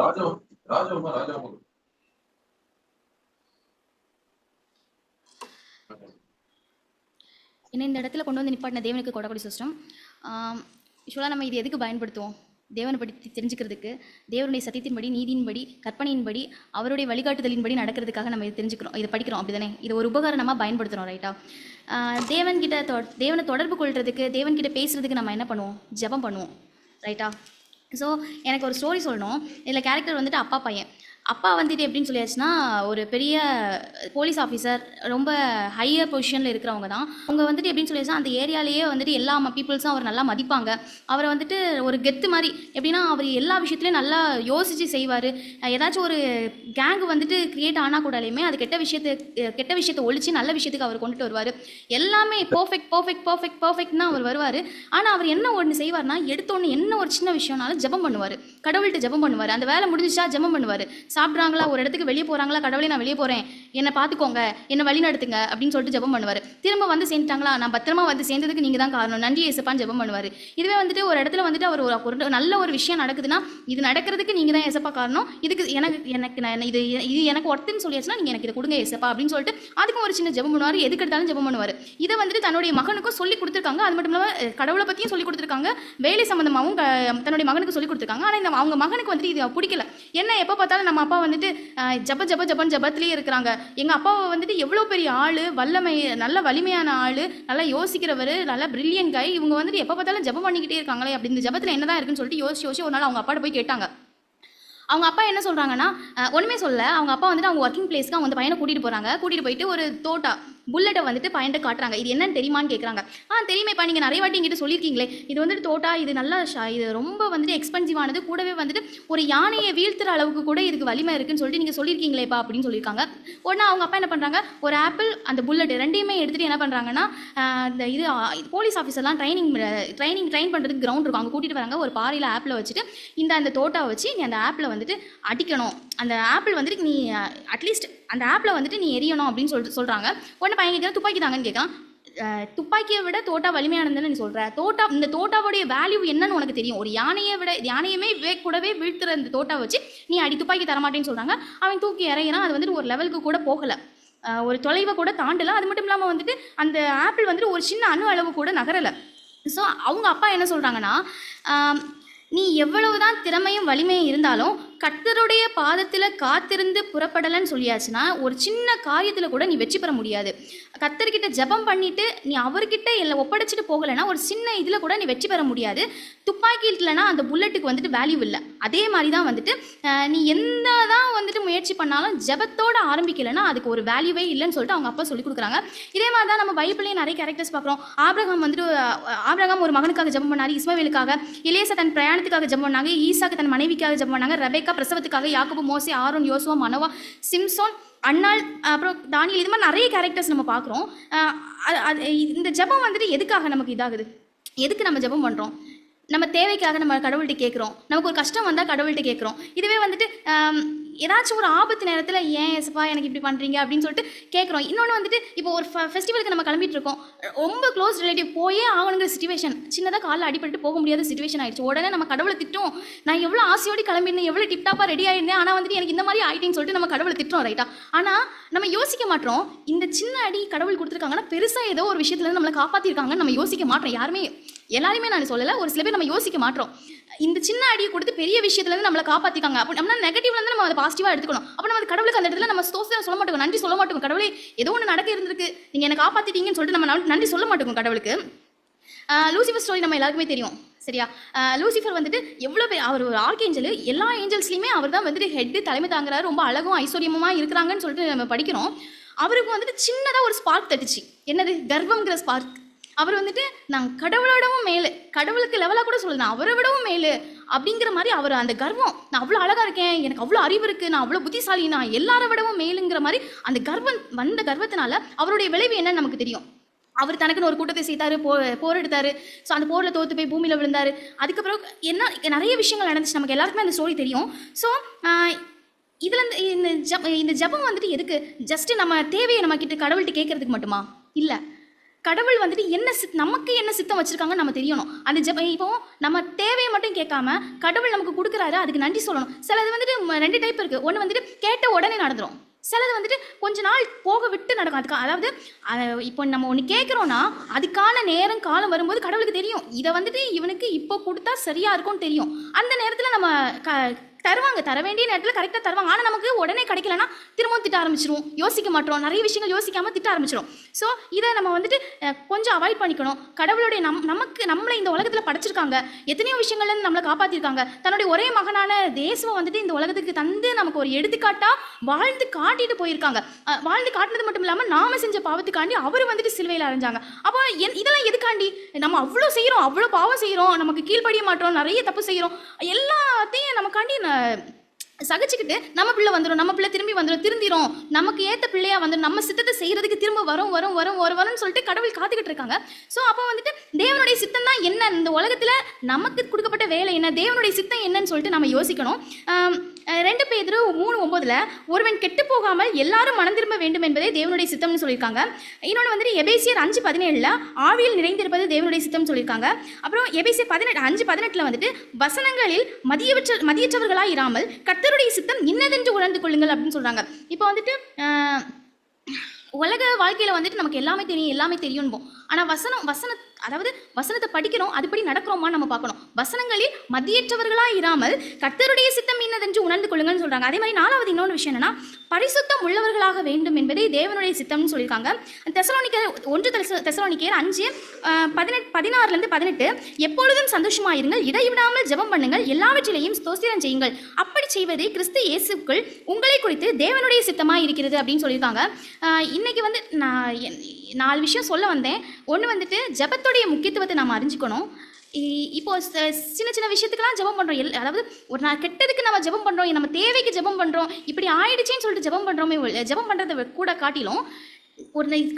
ராஜா ராஜாமா ராஜாமா என்ன இந்த இடத்துல கொண்டு வந்து நிப்பாட்டின தேவனுக்கு கொடக்கொடி சிஸ்டம். யூஸ்வலாக நம்ம இது எதுக்கு பயன்படுத்துவோம்? தேவனை பற்றி தெரிஞ்சுக்கிறதுக்கு, தேவனுடைய சத்தியத்தின்படி, நீதியின்படி, கற்பனையின்படி, அவருடைய வழிகாட்டுதலின்படி நடக்கிறதுக்காக நம்ம இது தெரிஞ்சுக்கிறோம், இதை படிக்கிறோம், அப்படி தானே? இது ஒரு உபகரணமாக பயன்படுத்துகிறோம், ரைட்டா? தேவனை தொடர்பு கொள்றதுக்கு, தேவன்கிட்ட பேசுகிறதுக்கு நம்ம என்ன பண்ணுவோம்? ஜெபம் பண்ணுவோம், ரைட்டா? ஸோ எனக்கு ஒரு ஸ்டோரி சொல்லணும். இதில் கேரக்டர் வந்துட்டு அப்பா பையன். அப்பா வந்துட்டு எப்படின்னு சொல்லியாச்சுன்னா, ஒரு பெரிய போலீஸ் ஆஃபீஸர், ரொம்ப ஹையர் பொசிஷனில் இருக்கிறவங்க தான். அவங்க வந்துட்டு எப்படின்னு சொல்லியாச்சுன்னா, அந்த ஏரியாலேயே வந்துட்டு எல்லா பீப்புள்ஸும் அவர் நல்லா மதிப்பாங்க. அவரை வந்துட்டு ஒரு கெத்து மாதிரி, எப்படின்னா அவர் எல்லா விஷயத்துலையும் நல்லா யோசித்து செய்வார். ஏதாச்சும் ஒரு கேங்கு வந்துட்டு க்ரியேட் ஆனால் கூடாலையுமே அது கெட்ட விஷயத்தை ஒழிச்சு நல்ல விஷயத்துக்கு அவர் கொண்டுட்டு வருவார். எல்லாமே பர்ஃபெக்ட்னா அவர் வருவார். ஆனால் அவர் என்ன ஒன்று செய்வார்னா, எடுத்தோன்னு என்ன ஒரு சின்ன விஷயம்னாலும் ஜெபம் பண்ணுவார், கடவுள்கிட்ட ஜெபம் பண்ணுவார். அந்த வேலை முடிஞ்சிச்சா ஜெபம் பண்ணுவார். சாப்பிட்றாங்களா, ஒரு இடத்துக்கு வெளியே போகிறாங்களா, கடவுளே நான் வெளியே போகிறேன், என்னை பார்த்துக்கோங்க, என்னை வழி நடத்துங்க அப்படின்னு சொல்லிட்டு ஜெபம் பண்ணுவார். திரும்ப வந்து சேர்ந்துட்டாங்களா, நான் பத்திரமா வந்து சேர்ந்ததுக்கு நீங்கள் தான் காரணம், நன்றி ஏசப்பான்னு ஜெபம் பண்ணுவார். இதுவே வந்துட்டு ஒரு இடத்துல வந்துட்டு அவர் ஒரு நல்ல ஒரு விஷயம் நடக்குதுன்னா, இது நடக்கிறதுக்கு நீங்கள் தான் ஏசப்பா காரணம், இதுக்கு இது எனக்கு ஒருத்தன்னு சொல்லியாச்சுன்னா நீங்கள் எனக்கு இதை கொடுங்க ஏசப்பா அப்படின்னு சொல்லிட்டு அதுக்கும் ஒரு சின்ன ஜெபம் பண்ணுவார். எதுக்கு எடுத்தாலும் ஜெபம் பண்ணுவார். இதை வந்துட்டு தன்னுடைய மகனுக்கும் சொல்லி கொடுத்துருக்காங்க. அது மட்டும் இல்லாமல் கடவுளை பற்றியும் சொல்லி கொடுத்துருக்காங்க, வேலை சம்மந்தமாகவும் தன்னுடைய மகனுக்கு சொல்லி கொடுத்துருக்காங்க. ஆனால் அவங்க மகனுக்கு வந்துட்டு இது பிடிக்கல. என்ன எப்போ பார்த்தாலும் நம்ம அப்பா வந்துட்டு ஜபத்திலேயே இருக்கிறாங்க. எங்கள் அப்பாவை வந்துட்டு எவ்வளோ பெரிய ஆள், நல்ல வலிமையான ஆள், நல்லா யோசிக்கிறவர், நல்லா பிரில்லியன்ட் கை, இவங்க வந்துட்டு எப்போ பார்த்தாலும் ஜபம் பண்ணிக்கிட்டே இருக்காங்களே, அப்படி இந்த ஜபத்தில் என்னதான் இருக்குன்னு சொல்லிட்டு யோசிச்சு ஒரு நாள் அவங்க அப்பாட்ட போய் கேட்டாங்க. அவங்க அப்பா என்ன சொல்கிறாங்கன்னா, ஒன்றுமே சொல்ல. அவங்க அப்பா வந்துட்டு அவங்க ஒர்க்கிங் பிளேஸ்க்கு அவங்க பையனை கூட்டிகிட்டு போயிட்டு ஒரு புல்லட்டை வந்துட்டு பையன்ட்ட காட்டுறாங்க. இது என்னன்னு தெரியுமான்னு கேட்குறாங்க. தெரியுமேப்பா, நீங்கள் நிறைய வாட்டி எங்கிட்ட சொல்லியிருக்கீங்களே, இது வந்துட்டு தோட்டா, இது நல்லா இது ரொம்ப வந்துட்டு எக்ஸ்பென்சிவானது, கூடவே வந்துட்டு ஒரு யானையை வீழ்த்துற அளவுக்கு கூட இதுக்கு வலிமை இருக்குன்னு சொல்லிட்டு நீங்கள் சொல்லியிருக்கீங்களேப்பா அப்படின்னு சொல்லியிருக்காங்க. உடனே அவங்க அப்பா என்ன பண்ணுறாங்க, ஒரு ஆப்பிள், அந்த புல்லட் ரெண்டையுமே எடுத்துகிட்டு என்ன பண்ணுறாங்கன்னா, இந்த போலீஸ் ஆஃபீஸர்லாம் ட்ரெயின் பண்ணுறதுக்கு கிரவுண்ட் இருக்கும், அங்கே கூட்டிகிட்டு வராங்க. ஒரு பாறையில் ஆப்பிளை வச்சுட்டு, அந்த தோட்டாவை வச்சு நீ அந்த ஆப்பிளை வந்துட்டு அடிக்கணும், அந்த ஆப்பிள் வந்துட்டு நீ அட்லீஸ்ட் அந்த ஆப்பில் வந்துட்டு நீ எரியணும் அப்படின்னு சொல்கிறாங்க. உடனே பையன் கேட்குறேன், துப்பாக்கி தாங்கன்னு கேட்கான். துப்பாக்கியை விட தோட்டா வலிமையானதுன்னு நீ சொல்கிற, இந்த தோட்டாவுடைய வேல்யூ என்னன்னு உனக்கு தெரியும், ஒரு யானையுமே கூடவே வீழ்த்துற இந்த தோட்டா வச்சு நீ துப்பாக்கி தரமாட்டேன்னு சொல்கிறாங்க. அவன் தூக்கி இறையிறான். அது வந்துட்டு ஒரு லெவலுக்கு கூட போகலை, ஒரு தொலைவை கூட தாண்டலை. அது மட்டும் இல்லாமல் வந்துட்டு அந்த ஆப்பிள் வந்துட்டு ஒரு சின்ன அணு அளவு கூட நகரலை. ஸோ அவங்க அப்பா என்ன சொல்கிறாங்கன்னா, நீ எவ்வளவுதான் திறமையும் வலிமையும் இருந்தாலும் கர்த்தருடைய பாதத்தில் காத்திருந்து புறப்படலைன்னு சொல்லியாச்சுன்னா, ஒரு சின்ன காரியத்தில் கூட நீ வெற்றி பெற முடியாது. கர்த்தர்கிட்ட ஜெபம் பண்ணிவிட்டு நீ அவர்கிட்ட எல்லாம் ஒப்படைச்சிட்டு போகலைன்னா, ஒரு சின்ன இதில் கூட நீ வெற்றி பெற முடியாது. துப்பாக்கி இல்லைன்னா அந்த புல்லட்டுக்கு வந்துட்டு வேல்யூ இல்லை. அதே மாதிரி தான் வந்துட்டு நீ எந்த தான் வந்துட்டு முயற்சி பண்ணாலும் ஜெபத்தோடு ஆரம்பிக்கலைன்னா அதுக்கு ஒரு வேல்யூவே இல்லைன்னு சொல்லிட்டு அவங்க அப்பா சொல்லிக் கொடுக்குறாங்க. இதே மாதிரி தான் நம்ம பைபிள்லேயும் நிறைய கேரக்டர்ஸ் பார்க்குறோம். ஆபிரகாம் ஒரு மகனுக்காக ஜெபம் பண்ணார், இஸ்மவேலுக்காக. எலியாசா தன் பிரயாணத்துக்காக ஜெபம் பண்ணாங்க, ஈசாக்கு தன் மனைவிக்காக ஜெபம் பண்ணாங்க, ரெபேக்கா பிரசவத்துக்காக, யாக்கோபு, மோசே, ஆரோன், யோசுவா, மனோவா, சிம்சோன், அன்னாள், அப்புறம் தானியேல், இது மாதிரி நிறைய கேரக்டர்ஸ் நம்ம பார்க்குறோம். இந்த ஜெபம் வந்துட்டு எதுக்காக நமக்கு இதாகுது? எதுக்கு நம்ம ஜெபம் பண்ணுறோம்? நம்ம தேவைக்காக நம்ம கடவுள்கிட்ட கேட்குறோம். நமக்கு ஒரு கஷ்டம் வந்தால் கடவுள்கிட்ட கேட்குறோம். இதுவே வந்துட்டு ஏதாச்சும் ஒரு ஆபத்து நேரத்தில் ஏன் ஏசப்பா எனக்கு இப்படி பண்ணுறீங்க அப்படின்னு சொல்லிட்டு கேட்குறோம். இன்னொன்று வந்துட்டு இப்போ ஒரு ஃபெஸ்டிவலுக்கு நம்ம கிளம்பிட்டு இருக்கோம், ரொம்ப க்ளோஸ் ரிலேட்டிவ் போயே ஆகணுங்கிற சிச்சுவேஷன், சின்னதாக காலில் அடிபட்டு போக முடியாத சிச்சுவேஷன் ஆயிடுச்சு. உடனே நம்ம கடவுளை திட்டோம். நான் எவ்வளோ ஆசையோடு கிளம்பியிருந்தேன், எவ்வளோ டிப்டாப்பாக ரெடி ஆயிருந்தேன், ஆனால் வந்துட்டு எனக்கு இந்த மாதிரி ஆகிட்டேன்னு சொல்லிட்டு நம்ம கடவுளை திட்டோம், ரைட்டா? ஆனால் நம்ம யோசிக்க மாட்டோம், இந்த சின்ன அடி கடவுள் கொடுத்துருக்காங்கன்னா பெருசாக ஏதோ ஒரு விஷயத்துலேருந்து நம்மளை காப்பாற்றிருக்காங்கன்னு நம்ம யோசிக்க மாட்டோம். எல்லாருமே நான் சொல்லலை, ஒரு சில பேர் நம்ம யோசிக்க மாட்டோம். இந்த சின்ன அடியை கொடுத்து பெரிய விஷயத்துலேருந்து நம்மளை காப்பாற்றிக்காங்க. அப்போ நம்ம நெகட்டிவ்லேருந்து நம்ம அதை பாசிட்டிவாக எடுத்துக்கணும். அப்போ நம்ம கடவுளுக்கு அந்த இடத்துல நம்ம சொல்ல மாட்டோம், நன்றி சொல்ல மாட்டோம். கடவுளே ஏதோ ஒன்று நடக்க இருந்திருக்கு, நீங்கள் என்னை காப்பாற்றிட்டீங்கன்னு சொல்லிட்டு நம்ம நன்றி சொல்ல மாட்டோம் கடவுளுக்கு. லூசிஃபர் ஸ்டோரி நம்ம எல்லாருக்குமே தெரியும், சரியா? லூசிஃபர் வந்துட்டு எவ்வளோ பேர், அவர் ஒரு ஆர்கேஞ்சல், எல்லா ஏஞ்சல்ஸ்லையுமே அவர் தான் வந்துட்டு ஹெட்டு, தலைமை தாங்குறாரு, ரொம்ப அழகும் ஐஸ்வர்யமாக இருக்கிறாங்கன்னு சொல்லிட்டு நம்ம படிக்கிறோம். அவருக்கு வந்துட்டு சின்னதாக ஒரு ஸ்பார்க் தட்டுச்சு. என்னது? கர்வம்ங்கிற ஸ்பார்க். அவர் வந்துட்டு நான் கடவுளோடவும் மேலு, கடவுளுக்கு லெவலாக கூட சொல்லுது, நான் அவரை விடவும் மேலு அப்படிங்கிற மாதிரி அவர் அந்த கர்வம், நான் அவ்வளோ அழகாக இருக்கேன், எனக்கு அவ்வளோ அறிவு இருக்குது, நான் அவ்வளோ புத்திசாலி, நான் எல்லாரை விடவும் மேலுங்கிற மாதிரி அந்த கர்வத்தினால அவருடைய விளைவு என்னன்னு நமக்கு தெரியும். அவர் தனக்குன்னு ஒரு கூட்டத்தை சேர்த்தாரு, போர் எடுத்தார். ஸோ அந்த போரில் தோற்று போய் பூமியில் விழுந்தார். அதுக்கப்புறம் நிறைய விஷயங்கள் நடந்துச்சு, நமக்கு எல்லாருக்குமே அந்த ஸ்டோரி தெரியும். ஸோ இதில் இந்த ஜபம் வந்துட்டு எதுக்கு? ஜஸ்ட்டு நம்ம தேவையை நம்ம கிட்ட கடவுள்கிட்ட கேட்கறதுக்கு மட்டுமா? இல்லை. கடவுள் வந்துட்டு நமக்கு என்ன சித்தம் வச்சுருக்காங்கன்னு நம்ம தெரியணும். அந்த இப்போ நம்ம தேவையை மட்டும் கேட்காம கடவுள் நமக்கு கொடுக்குறாரு, அதுக்கு நன்றி சொல்லணும். சிலது வந்துட்டு 2 டைப் இருக்குது. ஒன்று வந்துட்டு கேட்ட உடனே நடந்துடும், சிலது வந்துட்டு கொஞ்ச நாள் போக விட்டு நடக்கும். அதாவது இப்போ நம்ம ஒன்று கேட்குறோன்னா அதுக்கான நேரம் காலம் வரும்போது கடவுளுக்கு தெரியும், இதை வந்துட்டு இவனுக்கு இப்போ கொடுத்தா சரியாக இருக்கும்னு தெரியும். அந்த நேரத்தில் நம்ம தருவாங்க, தர வேண்டிய நேரத்தில் கரெக்டாக தருவாங்க. ஆனால் நமக்கு உடனே கிடைக்கலன்னா திரும்பவும் திட்ட ஆரம்பிச்சிருவோம், யோசிக்க மாட்டோம், நிறைய விஷயங்கள் யோசிக்காமல் திட்ட ஆரம்பிச்சிடும். ஸோ இதை நம்ம வந்துட்டு கொஞ்சம் அவாய்ட் பண்ணிக்கணும். கடவுளுடைய நம்மளை இந்த உலகத்தில் படைச்சிருக்காங்க, எத்தனையோ விஷயங்கள்லேருந்து நம்மளை காப்பாற்றிருக்காங்க. தன்னுடைய ஒரே மகனான தேசுவை வந்துட்டு இந்த உலகத்துக்கு தந்து நமக்கு ஒரு எடுத்துக்காட்டாக வாழ்ந்து காட்டிட்டு போயிருக்காங்க. வாழ்ந்து காட்டினது மட்டும் இல்லாமல் நாம செஞ்ச பாவத்துக்காண்டி அவர் வந்துட்டு சிலுவையில் அரைஞ்சாங்க. அப்போ இதெல்லாம் எதுக்காண்டி? நம்ம அவ்வளோ செய்கிறோம், அவ்வளோ பாவம் செய்கிறோம், நமக்கு கீழ்ப்படிய மாட்டோம், நிறைய தப்பு செய்கிறோம், எல்லாத்தையும் நமக்காண்டி சகிச்சுக்கிட்டு நம்ம பிள்ளை வந்துடும், நம்ம பிள்ளை திரும்பி வந்துடும், திருந்திரும், நமக்கு ஏற்ற பிள்ளையா வந்துடும், நம்ம சித்தத்தை செய்யறதுக்கு திரும்ப வரும்னு சொல்லிட்டு கடவுள் காத்துக்கிட்டு இருக்காங்க. ஸோ அப்போ வந்துட்டு தேவனுடைய சித்தம் தான் என்ன, இந்த உலகத்தில் நமக்கு கொடுக்கப்பட்ட வேலை என்ன, தேவனுடைய சித்தம் என்னன்னு சொல்லிட்டு நம்ம யோசிக்கணும். 2 பேதுரு 3:9 ஒருவன் கெட்டு போகாமல் எல்லாரும் மனம் திரும்ப வேண்டும் என்பதே தேவனுடைய சித்தம்னு சொல்லியிருக்காங்க. இன்னொன்று வந்துட்டு எபேசியர் 5:17 ஆவியில் நிறைந்திருப்பது தேவனுடைய சித்தம் சொல்லியிருக்காங்க. அப்புறம் எபேசியர் 5:18 வந்துட்டு வசனங்களில் மதியற்றவர்களாக இராமல் கர்த்தருடைய சித்தம் இன்னதென்று உணர்ந்து கொள்ளுங்கள் அப்படின்னு சொல்கிறாங்க. இப்போ வந்துட்டு உலக வாழ்க்கையில் வந்துட்டு நமக்கு எல்லாமே தெரியும்போம். ஆனால் வசனத்தை படிக்கிறோம், அதுபடி நடக்கிறோமான்னு நம்ம பார்க்கணும். வசனங்களில் மதியற்றவர்களாக இராமல் கர்த்தருடைய சித்தம் இன்னதென்று உணர்ந்து கொள்ளுங்கன்னு சொல்கிறாங்க. அதே மாதிரி 4வது இன்னொன்று விஷயம் என்னன்னா, பரிசுத்தம் உள்ளவர்களாக வேண்டும் என்பதே தேவனுடைய சித்தம்னு சொல்லியிருக்காங்க. 1 தெசலோனிக்கேயர் 5:16-18 எப்பொழுதும் சந்தோஷமாயிருங்கள், இடைவிடாமல் ஜெபம் பண்ணுங்கள், எல்லாவற்றிலையும் ஸ்தோத்திரம் செய்யுங்கள், அப்படி செய்வதே கிறிஸ்து இயேசுக்குள் உங்களை குறித்து தேவனுடைய சித்தமாக இருக்கிறது அப்படின்னு சொல்லியிருக்காங்க. இன்னைக்கு வந்து நான் 4 விஷயம் சொல்ல வந்தேன். ஒன்று வந்துட்டு ஜெபத்துடைய முக்கியத்துவத்தை நம்ம அறிஞ்சிக்கணும். இப்போ சின்ன விஷயத்துக்கெல்லாம் ஜெபம் பண்ணுறோம். அதாவது ஒரு நாள் கெட்டதுக்கு நம்ம ஜெபம் பண்ணுறோம், நம்ம தேவைக்கு ஜெபம் பண்ணுறோம், இப்படி ஆயிடுச்சேன்னு சொல்லிட்டு ஜெபம் பண்ணுறோமே. ஜெபம் பண்ணுறதை கூட காட்டிலும்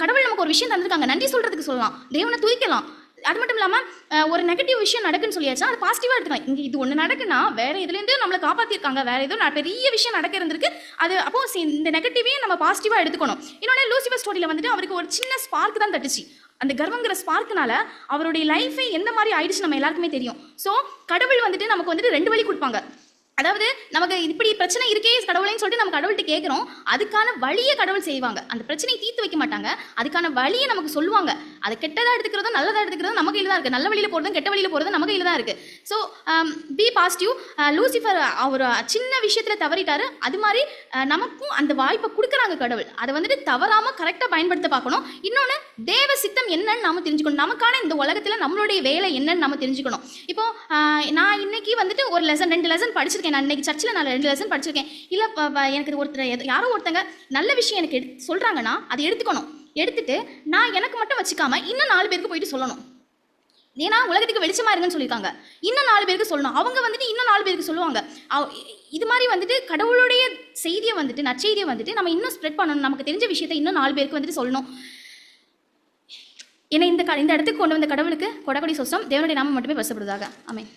கடவுள் நமக்கு ஒரு விஷயம் தந்திருக்காங்க, நன்றி சொல்கிறதுக்கு சொல்லலாம், தேவனை துதிக்கலாம். அது மட்டும் இல்லாமல் ஒரு நெகட்டிவ் விஷயம் நடக்குன்னு சொல்லியாச்சுன்னா அது பாசிட்டிவாக எடுத்துக்கலாம். இங்கே இது ஒன்று நடக்குன்னா வேறு இதுலேருந்து நம்மளை காப்பாற்றிருக்காங்க, வேறு ஏதோ பெரிய விஷயம் நடக்க இருந்திருக்கு, அது அப்போது இந்த நெகட்டிவையும் நம்ம பாசிட்டிவாக எடுத்துக்கணும். இன்னொன்று லூசிஃபர் ஸ்டோரியில் வந்துட்டு அவருக்கு ஒரு சின்ன ஸ்பார்க் தான் தட்டுச்சு. அந்த கர்வங்கிற ஸ்பார்க்குனால அவருடைய லைஃபை எந்த மாதிரி ஆயிடுச்சு நம்ம எல்லாருக்குமே தெரியும். ஸோ கடவுள் வந்துட்டு நமக்கு வந்துட்டு 2 வழி கொடுப்பாங்க. அதாவது நமக்கு இப்படி பிரச்சனை இருக்கே கடவுளைன்னு சொல்லிட்டு நம்ம கடவுள்கிட்ட கேட்குறோம், அதுக்கான வழியை கடவுள் செய்வாங்க. அந்த பிரச்சனையை தீர்த்து வைக்க மாட்டாங்க, அதுக்கான வழியை நமக்கு சொல்லுவாங்க. அது கெட்டதாக எடுத்துக்கிறதும் நல்லதாக எடுத்துக்கிறதும் நம்ம கையில் தான் இருக்குது. நல்ல வழியில் போகிறதும் கெட்ட வழியில் போகிறதும் நம்ம கையில் தான் இருக்குது. So be positive. லூசிஃபர் அவர் சின்ன விஷயத்தில் தவறிட்டாரு, அது மாதிரி நமக்கும் அந்த வாய்ப்பை கொடுக்குறாங்க கடவுள். அதை வந்துட்டு தவறாமல் கரெக்டாக பயன்படுத்த பார்க்கணும். இன்னொன்று தேவ சித்தம் என்னன்னு நாம தெரிஞ்சுக்கணும். நமக்கான இந்த உலகத்தில் நம்மளுடைய வேலை என்னன்னு நம்ம தெரிஞ்சுக்கணும். இப்போ நான் இன்னைக்கு வந்துட்டு ஒரு லெசன் 2 லெசன் படிச்சிருக்கேன். நான் இன்னைக்கு சர்ச்சில் 2 லெசன் படிச்சிருக்கேன். இல்லை எனக்கு யாரோ ஒருத்தங்க நல்ல விஷயம் எனக்கு சொல்கிறாங்கன்னா அதை எடுத்துட்டு நான் எனக்கு மட்டும் வச்சுக்காம இன்னும் 4 பேருக்கு போயிட்டு சொல்லணும். ஏன்னா உலகத்துக்கு வெளிச்சமாக இருங்கன்னு சொல்லியிருக்காங்க, இன்னும் 4 பேருக்கு சொல்லணும். அவங்க வந்துட்டு இன்னும் 4 பேருக்கு சொல்லுவாங்க. இது மாதிரி வந்துட்டு கடவுளுடைய செய்தியை வந்துட்டு நற்செய்தியை வந்துட்டு நம்ம இன்னும் ஸ்ப்ரெட் பண்ணணும். நமக்கு தெரிஞ்ச விஷயத்தை இன்னும் 4 பேருக்கு வந்துட்டு சொல்லணும். ஏன்னா இந்த இடத்துக்கு கொண்டு வந்த கடவுளுக்கு கொடக்கொடி சொசம் தேவனுடைய நாமம் மட்டுமே பரிசுத்தப்படுவதாக. ஆமென்.